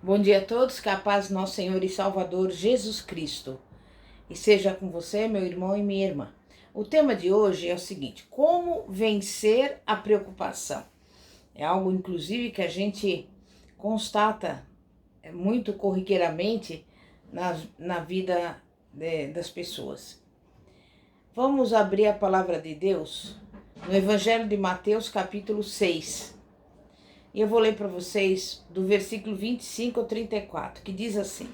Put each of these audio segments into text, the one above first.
Bom dia a todos, que a paz do nosso Senhor e Salvador Jesus Cristo e seja com você, meu irmão e minha irmã. O tema de hoje é o seguinte: como vencer a preocupação? É algo, inclusive, que a gente constata muito corriqueiramente na vida das pessoas. Vamos abrir a palavra de Deus no Evangelho de Mateus, capítulo 6. E eu vou ler para vocês do versículo 25 ao 34, que diz assim: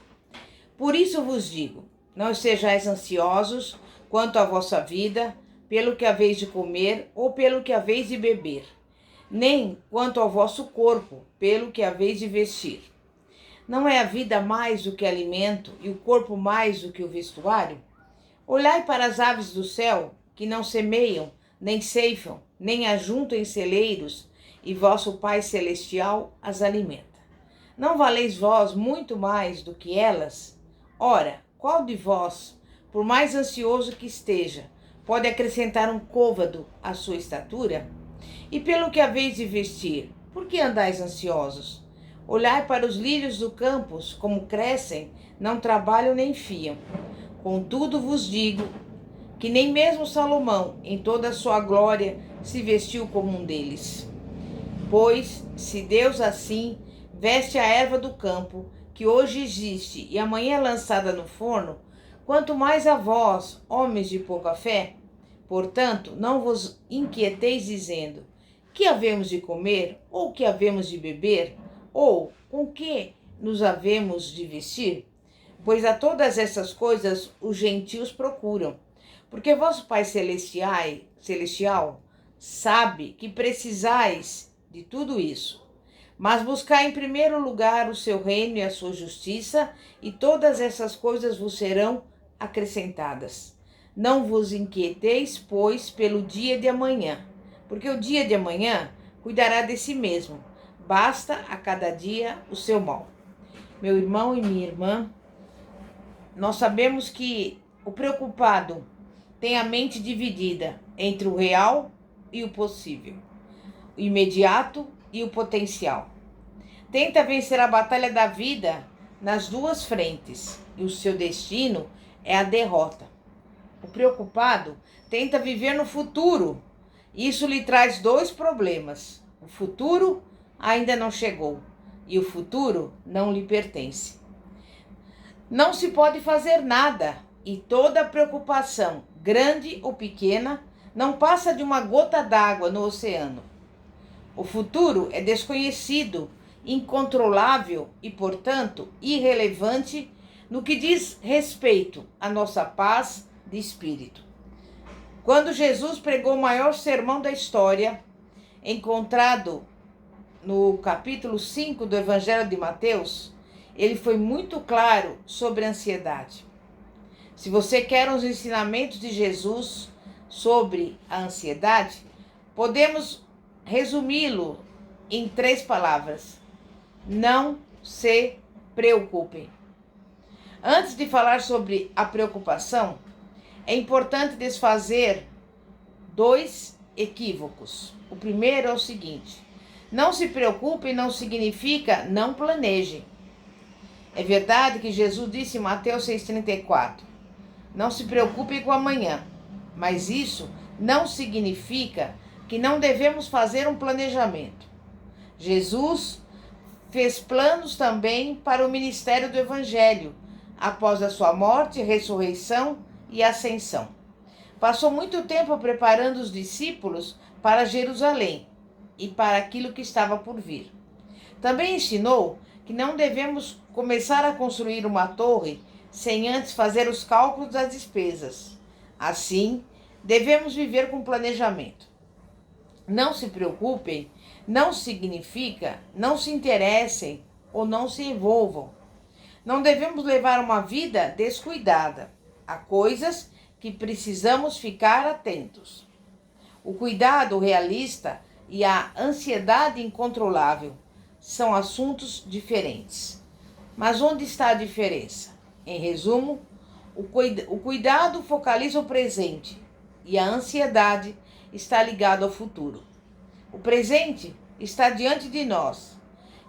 Por isso vos digo, não sejais ansiosos quanto à vossa vida, pelo que haveis de comer ou pelo que haveis de beber, nem quanto ao vosso corpo, pelo que haveis de vestir. Não é a vida mais do que alimento e o corpo mais do que o vestuário? Olhai para as aves do céu, que não semeiam, nem ceifam, nem ajuntam em celeiros, e vosso Pai Celestial as alimenta. Não valeis vós muito mais do que elas? Ora, qual de vós, por mais ansioso que esteja, pode acrescentar um côvado à sua estatura? E pelo que haveis de vestir, por que andais ansiosos? Olhai para os lírios do campo, como crescem, não trabalham nem fiam. Contudo vos digo que nem mesmo Salomão, em toda a sua glória, se vestiu como um deles. Pois, se Deus assim veste a erva do campo, que hoje existe e amanhã é lançada no forno, quanto mais a vós, homens de pouca fé? Portanto, não vos inquieteis dizendo: que havemos de comer, ou que havemos de beber, ou com que nos havemos de vestir? Pois a todas essas coisas os gentios procuram, porque vosso Pai Celestial sabe que precisais de tudo isso. Mas buscai em primeiro lugar o seu reino e a sua justiça, e todas essas coisas vos serão acrescentadas. Não vos inquieteis, pois, pelo dia de amanhã, porque o dia de amanhã cuidará de si mesmo. Basta a cada dia o seu mal. Meu irmão e minha irmã, nós sabemos que o preocupado tem a mente dividida entre o real e o possível, o imediato e o potencial. Tenta vencer a batalha da vida nas duas frentes, e o seu destino é a derrota. O preocupado tenta viver no futuro. Isso lhe traz dois problemas: o futuro ainda não chegou e o futuro não lhe pertence. Não se pode fazer nada, e toda preocupação, grande ou pequena, não passa de uma gota d'água no oceano. O futuro é desconhecido, incontrolável e, portanto, irrelevante no que diz respeito à nossa paz de espírito. Quando Jesus pregou o maior sermão da história, encontrado no capítulo 5 do Evangelho de Mateus, ele foi muito claro sobre a ansiedade. Se você quer os ensinamentos de Jesus sobre a ansiedade, podemos resumi-lo em 3 palavras: não se preocupem. Antes de falar sobre a preocupação, é importante desfazer 2 equívocos. O primeiro é o seguinte: não se preocupe não significa não planeje. É verdade que Jesus disse em Mateus 6,34: não se preocupe com amanhã, mas isso não significa que não devemos fazer um planejamento. Jesus fez planos também para o ministério do Evangelho, após a sua morte, ressurreição e ascensão. Passou muito tempo preparando os discípulos para Jerusalém e para aquilo que estava por vir. Também ensinou que não devemos começar a construir uma torre sem antes fazer os cálculos das despesas. Assim, devemos viver com planejamento. Não se preocupem não significa não se interessem ou não se envolvam. Não devemos levar uma vida descuidada. Há coisas que precisamos ficar atentos. O cuidado realista e a ansiedade incontrolável são assuntos diferentes. Mas onde está a diferença? Em resumo, o cuidado focaliza o presente e a ansiedade está ligada ao futuro. O presente está diante de nós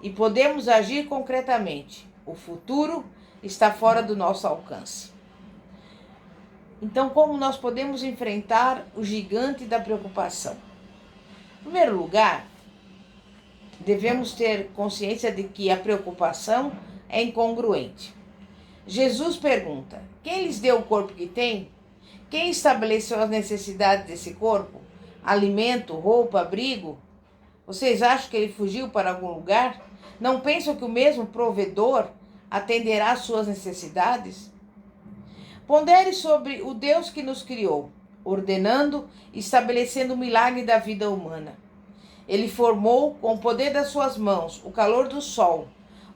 e podemos agir concretamente. O futuro está fora do nosso alcance. Então, como nós podemos enfrentar o gigante da preocupação? Em primeiro lugar, devemos ter consciência de que a preocupação é incongruente. Jesus pergunta: quem lhes deu o corpo que tem? Quem estabeleceu as necessidades desse corpo? Alimento, roupa, abrigo? Vocês acham que ele fugiu para algum lugar? Não pensam que o mesmo provedor atenderá às suas necessidades? Pondere sobre o Deus que nos criou, ordenando e estabelecendo o milagre da vida humana. Ele formou, com o poder das suas mãos, o calor do sol,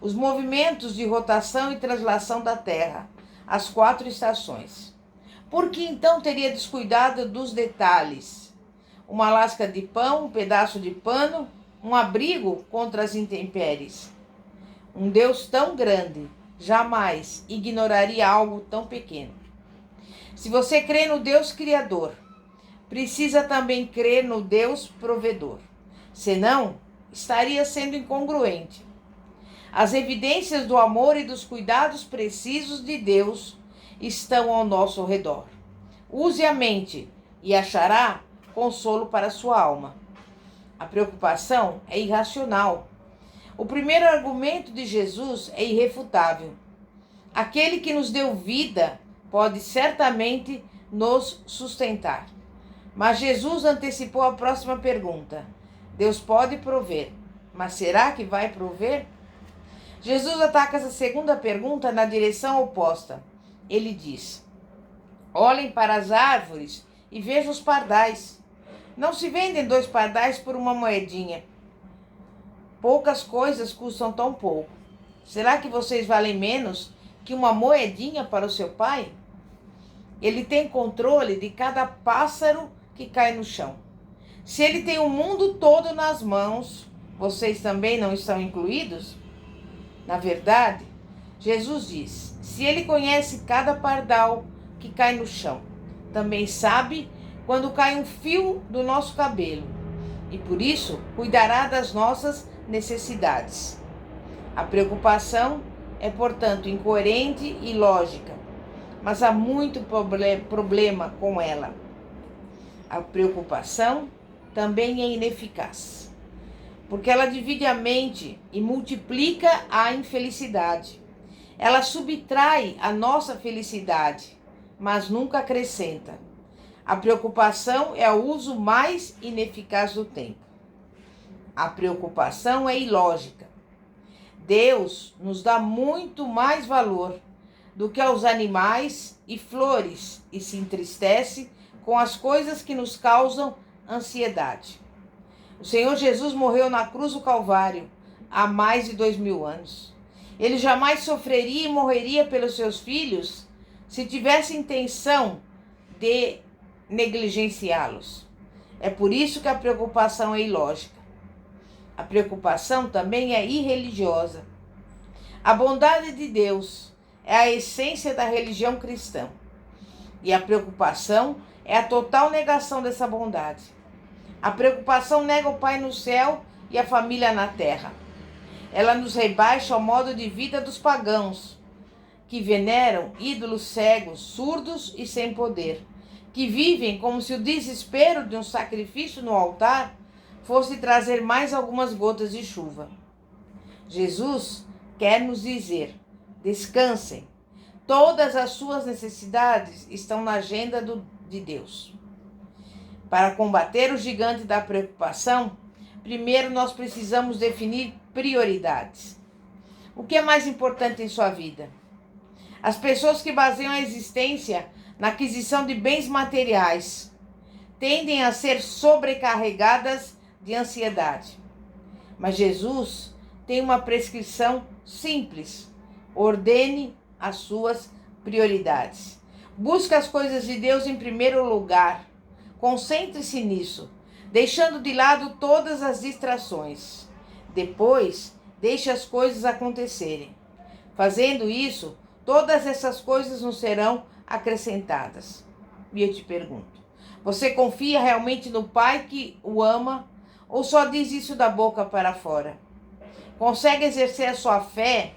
os movimentos de rotação e translação da terra, as 4 estações. Por que então teria descuidado dos detalhes? Uma lasca de pão, um pedaço de pano, um abrigo contra as intempéries. Um Deus tão grande jamais ignoraria algo tão pequeno. Se você crê no Deus Criador, precisa também crer no Deus Provedor. Senão, estaria sendo incongruente. As evidências do amor e dos cuidados precisos de Deus estão ao nosso redor. Use a mente e achará consolo para a sua alma. A preocupação é irracional. O primeiro argumento de Jesus é irrefutável. Aquele que nos deu vida pode certamente nos sustentar. Mas Jesus antecipou a próxima pergunta. Deus pode prover, mas será que vai prover? Jesus ataca essa segunda pergunta na direção oposta. Ele diz: olhem para as árvores e vejam os pardais. Não se vendem 2 pardais por uma moedinha. Poucas coisas custam tão pouco. Será que vocês valem menos que uma moedinha para o seu pai? Ele tem controle de cada pássaro que cai no chão. Se ele tem o mundo todo nas mãos, vocês também não estão incluídos? Na verdade, Jesus diz: se ele conhece cada pardal que cai no chão, também sabe quando cai um fio do nosso cabelo, e por isso cuidará das nossas necessidades. A preocupação é, portanto, incoerente e lógica, mas há muito problema com ela. A preocupação também é ineficaz, porque ela divide a mente e multiplica a infelicidade. Ela subtrai a nossa felicidade, mas nunca acrescenta. A preocupação é o uso mais ineficaz do tempo. A preocupação é ilógica. Deus nos dá muito mais valor do que aos animais e flores e se entristece com as coisas que nos causam ansiedade. O Senhor Jesus morreu na cruz do Calvário há mais de 2000 anos. Ele jamais sofreria e morreria pelos seus filhos se tivesse intenção de negligenciá-los. É por isso que a preocupação é ilógica. A preocupação também é irreligiosa. A bondade de Deus é a essência da religião cristã. E a preocupação é a total negação dessa bondade. A preocupação nega o Pai no céu e a família na terra. Ela nos rebaixa ao modo de vida dos pagãos, que veneram ídolos cegos, surdos e sem poder, que vivem como se o desespero de um sacrifício no altar fosse trazer mais algumas gotas de chuva. Jesus quer nos dizer: descansem, todas as suas necessidades estão na agenda de Deus. Para combater o gigante da preocupação, primeiro nós precisamos definir prioridades. O que é mais importante em sua vida? As pessoas que baseiam a existência na aquisição de bens materiais tendem a ser sobrecarregadas de ansiedade. Mas Jesus tem uma prescrição simples: ordene as suas prioridades. Busque as coisas de Deus em primeiro lugar. Concentre-se nisso, deixando de lado todas as distrações. Depois, deixe as coisas acontecerem. Fazendo isso, todas essas coisas nos serão acrescentadas. E eu te pergunto: você confia realmente no Pai que o ama ou só diz isso da boca para fora? Consegue exercer a sua fé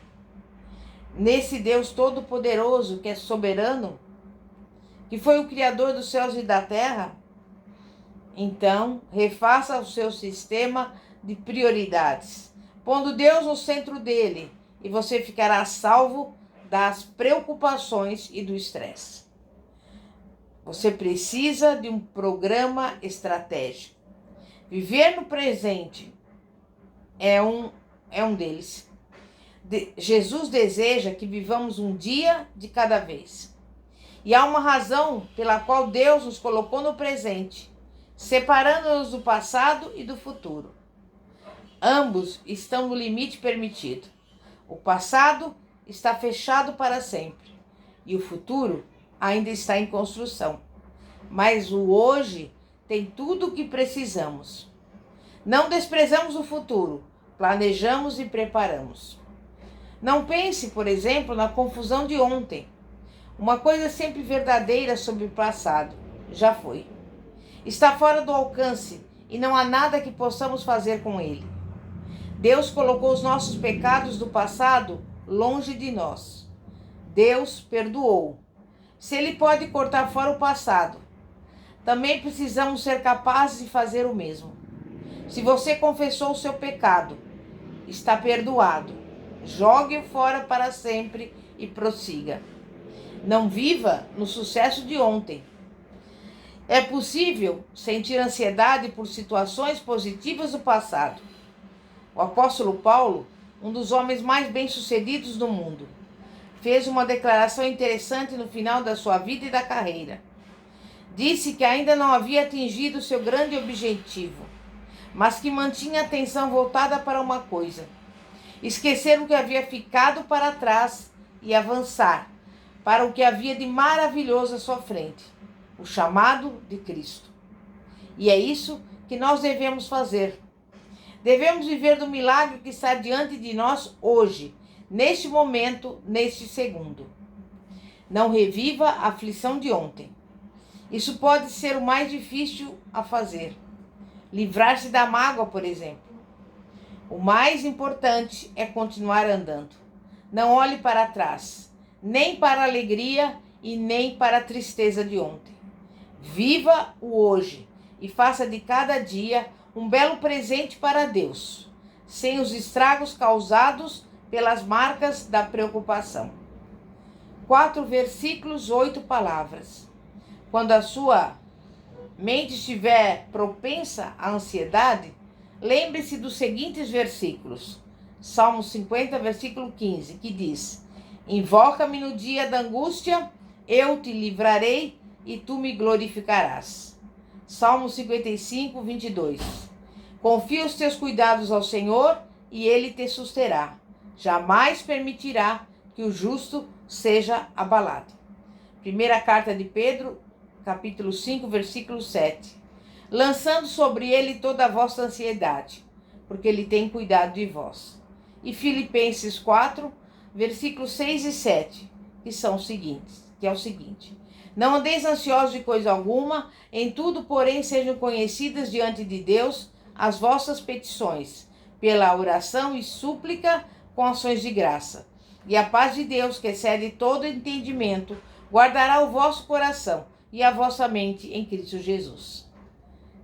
nesse Deus Todo-Poderoso, que é soberano, que foi o Criador dos céus e da terra? Então, refaça o seu sistema de prioridades, pondo Deus no centro dele, e você ficará salvo das preocupações e do estresse. Você precisa de um programa estratégico. Viver no presente é um deles. Jesus deseja que vivamos um dia de cada vez. E há uma razão pela qual Deus nos colocou no presente, separando-nos do passado e do futuro. Ambos estão no limite permitido. O passado está fechado para sempre e o futuro ainda está em construção. Mas o hoje tem tudo o que precisamos. Não desprezamos o futuro, planejamos e preparamos. Não pense, por exemplo, na confusão de ontem. Uma coisa sempre verdadeira sobre o passado já foi. Está fora do alcance e não há nada que possamos fazer com ele. Deus colocou os nossos pecados do passado longe de nós. Deus perdoou. Se ele pode cortar fora o passado, também precisamos ser capazes de fazer o mesmo. Se você confessou o seu pecado, está perdoado. Jogue-o fora para sempre e prossiga. Não viva no sucesso de ontem. É possível sentir ansiedade por situações positivas do passado. O apóstolo Paulo, um dos homens mais bem-sucedidos do mundo, fez uma declaração interessante no final da sua vida e da carreira. Disse que ainda não havia atingido seu grande objetivo, mas que mantinha a atenção voltada para uma coisa: esquecer o que havia ficado para trás e avançar para o que havia de maravilhoso à sua frente, o chamado de Cristo. E é isso que nós devemos fazer. Devemos viver do milagre que está diante de nós hoje, neste momento, neste segundo. Não reviva a aflição de ontem. Isso pode ser o mais difícil a fazer. Livrar-se da mágoa, por exemplo. O mais importante é continuar andando. Não olhe para trás, nem para a alegria e nem para a tristeza de ontem. Viva o hoje e faça de cada dia um belo presente para Deus, sem os estragos causados pelas marcas da preocupação. 4 versículos, 8 palavras. Quando a sua mente estiver propensa à ansiedade, lembre-se dos seguintes versículos. Salmo 50, versículo 15, que diz: Invoca-me no dia da angústia, eu te livrarei e tu me glorificarás. Salmo 55, 22. Confia os teus cuidados ao Senhor e ele te susterá. Jamais permitirá que o justo seja abalado. Primeira carta de Pedro, capítulo 5, versículo 7. Lançando sobre ele toda a vossa ansiedade, porque ele tem cuidado de vós. E Filipenses 4, versículos 6 e 7, que é o seguinte: Não andeis ansiosos de coisa alguma, em tudo, porém, sejam conhecidas diante de Deus as vossas petições, pela oração e súplica com ações de graça. E a paz de Deus, que excede todo entendimento, guardará o vosso coração e a vossa mente em Cristo Jesus.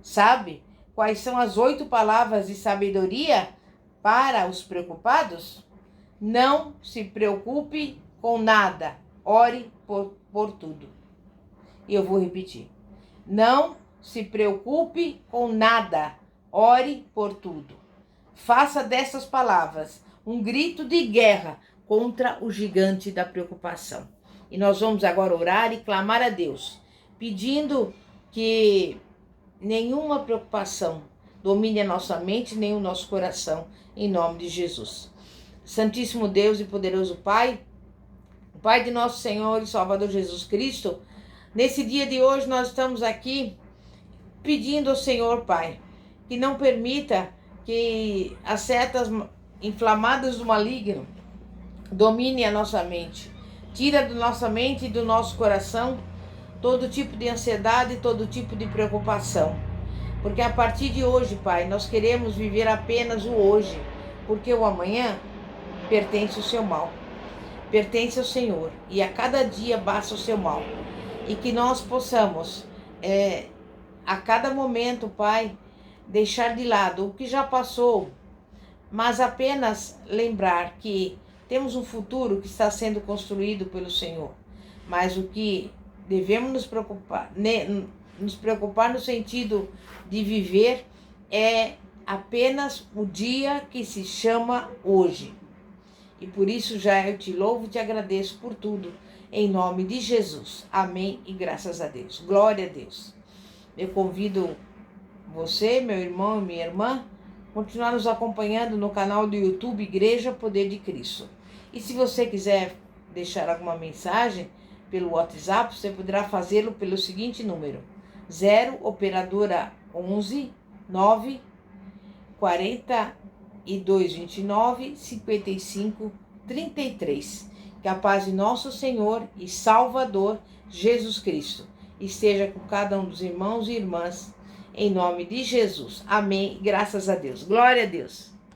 Sabe quais são as 8 palavras de sabedoria para os preocupados? Não se preocupe com nada, ore por tudo. E eu vou repetir. Não se preocupe com nada, ore por tudo. Faça dessas palavras um grito de guerra contra o gigante da preocupação. E nós vamos agora orar e clamar a Deus, pedindo que nenhuma preocupação domine a nossa mente nem o nosso coração, em nome de Jesus. Santíssimo Deus e poderoso Pai, Pai de nosso Senhor e Salvador Jesus Cristo, nesse dia de hoje nós estamos aqui pedindo ao Senhor, Pai, que não permita que as setas inflamadas do maligno dominem a nossa mente. Tira da nossa mente e do nosso coração todo tipo de ansiedade, todo tipo de preocupação. Porque a partir de hoje, Pai, nós queremos viver apenas o hoje. porque o amanhã pertence ao seu mal, pertence ao Senhor, e a cada dia basta o seu mal. E que nós possamos, a cada momento, Pai, deixar de lado o que já passou, mas apenas lembrar que temos um futuro que está sendo construído pelo Senhor. Mas o que devemos nos preocupar no sentido de viver é apenas o dia que se chama hoje. E por isso já eu te louvo e te agradeço por tudo, em nome de Jesus. Amém e graças a Deus. Glória a Deus. Eu convido você, meu irmão e minha irmã, continuar nos acompanhando no canal do YouTube Igreja Poder de Cristo. E se você quiser deixar alguma mensagem pelo WhatsApp, você poderá fazê-lo pelo seguinte número: 0 operadora 11 9 42 29 55 33. Que a paz de nosso Senhor e Salvador Jesus Cristo esteja com cada um dos irmãos e irmãs, em nome de Jesus. Amém. Graças a Deus. Glória a Deus.